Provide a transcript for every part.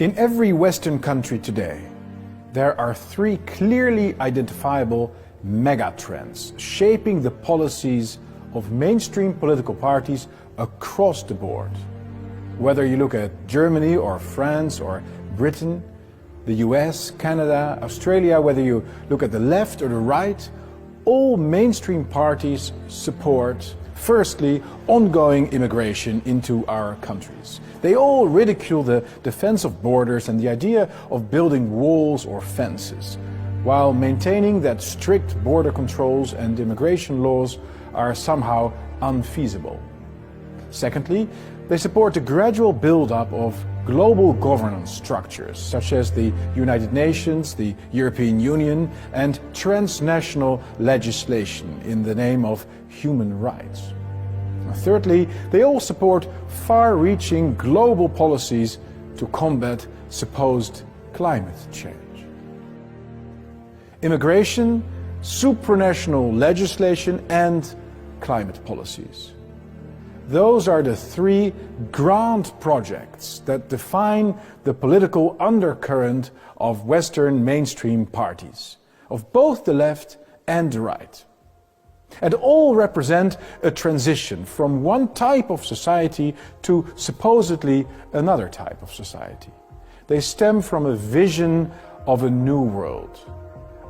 In every Western country today, there are three clearly identifiable megatrends shaping the policies of mainstream political parties across the board. Whether you look at Germany or France or Britain, the US, Canada, Australia, whether you look at the left or the right, all mainstream parties support, firstly, ongoing immigration into our countries. They all ridicule the defense of borders and the idea of building walls or fences, while maintaining that strict border controls and immigration laws are somehow unfeasible. Secondly, they support the gradual build-up of global governance structures, such as the United Nations, the European Union, and transnational legislation in the name of human rights. Thirdly, they all support far-reaching global policies to combat supposed climate change. Immigration, supranational legislation, and climate policies. Those are the three grand projects that define the political undercurrent of Western mainstream parties, of both the left and the right. And all represent a transition from one type of society to supposedly another type of society. They stem from a vision of a new world.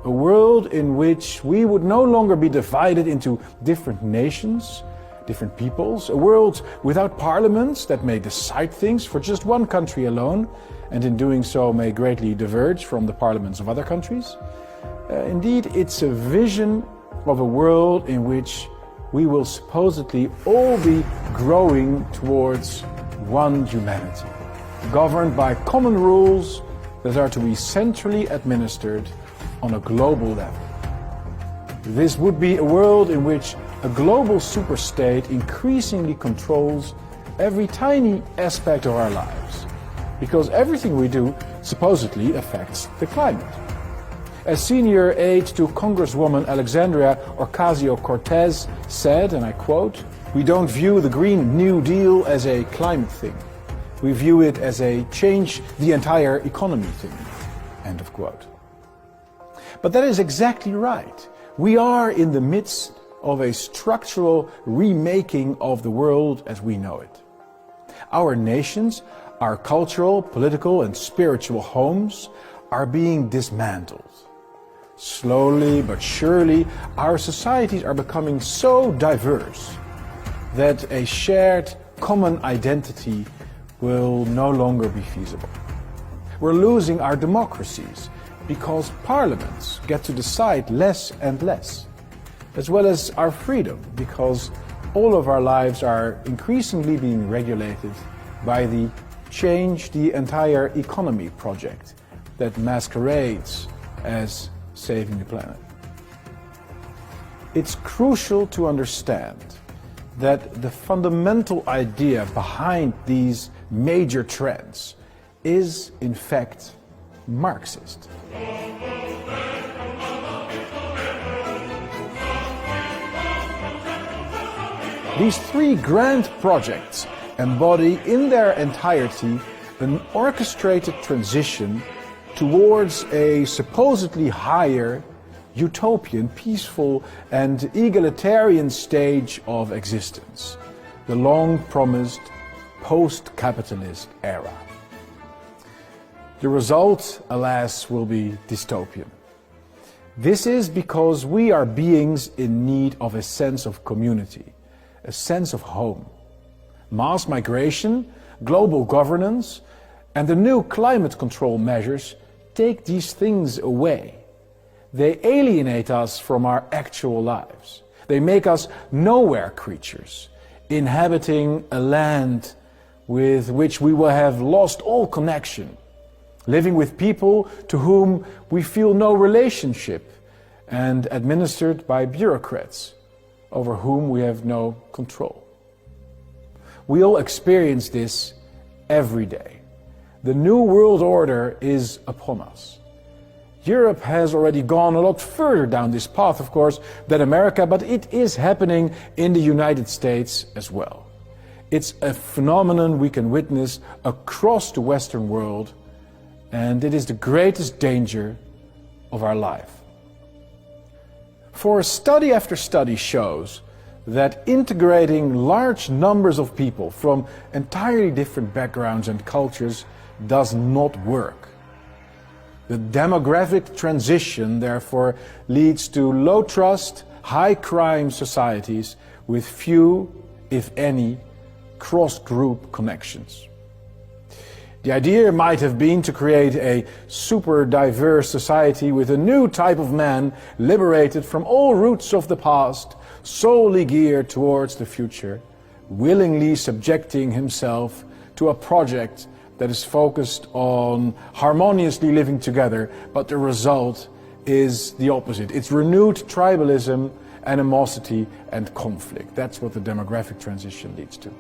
A world in which we would no longer be divided into different nations, different peoples, a world without parliaments that may decide things for just one country alone, and in doing so may greatly diverge from the parliaments of other countries. Indeed, it's a vision of a world in which we will supposedly all be growing towards one humanity, governed by common rules that are to be centrally administered on a global level. This would be a world in which a global superstate increasingly controls every tiny aspect of our lives, because everything we do supposedly affects the climate. As senior aide to Congresswoman Alexandria Ocasio-Cortez said, and I quote, "We don't view the Green New Deal as a climate thing. We view it as a change the entire economy thing." End of quote. But that is exactly right. We are in the midst of a structural remaking of the world as we know it. Our nations, our cultural, political, and spiritual homes are being dismantled. Slowly but surely, our societies are becoming so diverse that a shared common identity will no longer be feasible. We're losing our democracies because parliaments get to decide less and less, as well as our freedom, because all of our lives are increasingly being regulated by the change the entire economy project that masquerades as saving the planet. It's crucial to understand that the fundamental idea behind these major trends is, in fact, Marxist. These three grand projects embody in their entirety an orchestrated transition towards a supposedly higher, utopian, peaceful and egalitarian stage of existence, the long-promised post-capitalist era. The result, alas, will be dystopian. This is because we are beings in need of a sense of community, a sense of home. Mass migration, global governance, and the new climate control measures take these things away. They alienate us from our actual lives. They make us nowhere creatures, inhabiting a land with which we will have lost all connection, living with people to whom we feel no relationship, and administered by bureaucrats over whom we have no control. We all experience this every day. The New World Order is upon us. Europe has already gone a lot further down this path, of course, than America, but it is happening in the United States as well. It's a phenomenon we can witness across the Western world and it is the greatest danger of our life. For study after study shows that integrating large numbers of people from entirely different backgrounds and cultures does not work. The demographic transition, therefore, leads to low trust, high crime societies with few, if any, cross-group connections. The idea might have been to create a super diverse society with a new type of man liberated from all roots of the past, solely geared towards the future, willingly subjecting himself to a project that is focused on harmoniously living together, but the result is the opposite. It's renewed tribalism, animosity and conflict. That's what the demographic transition leads to.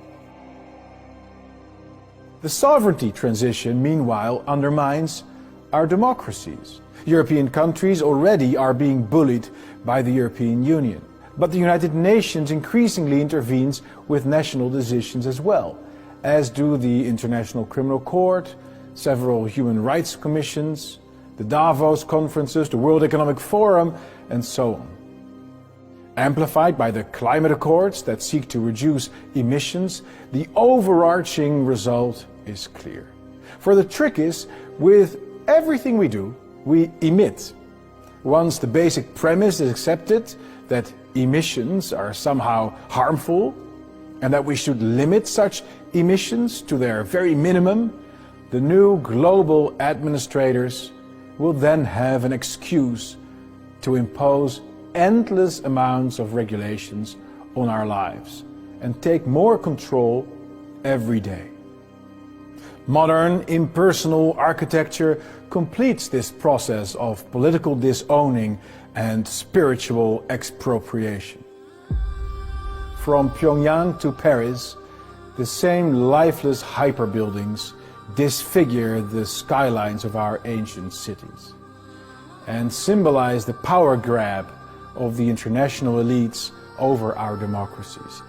The sovereignty transition, meanwhile, undermines our democracies. European countries already are being bullied by the European Union. But the United Nations increasingly intervenes with national decisions as well, as do the International Criminal Court, several human rights commissions, the Davos conferences, the World Economic Forum, and so on. Amplified by the climate accords that seek to reduce emissions, the overarching result is clear. For the trick is, with everything we do, we emit. Once the basic premise is accepted that emissions are somehow harmful and that we should limit such emissions to their very minimum, the new global administrators will then have an excuse to impose endless amounts of regulations on our lives and take more control every day. Modern impersonal architecture completes this process of political disowning and spiritual expropriation. From Pyongyang to Paris, the same lifeless hyperbuildings disfigure the skylines of our ancient cities and symbolize the power grab of the international elites over our democracies.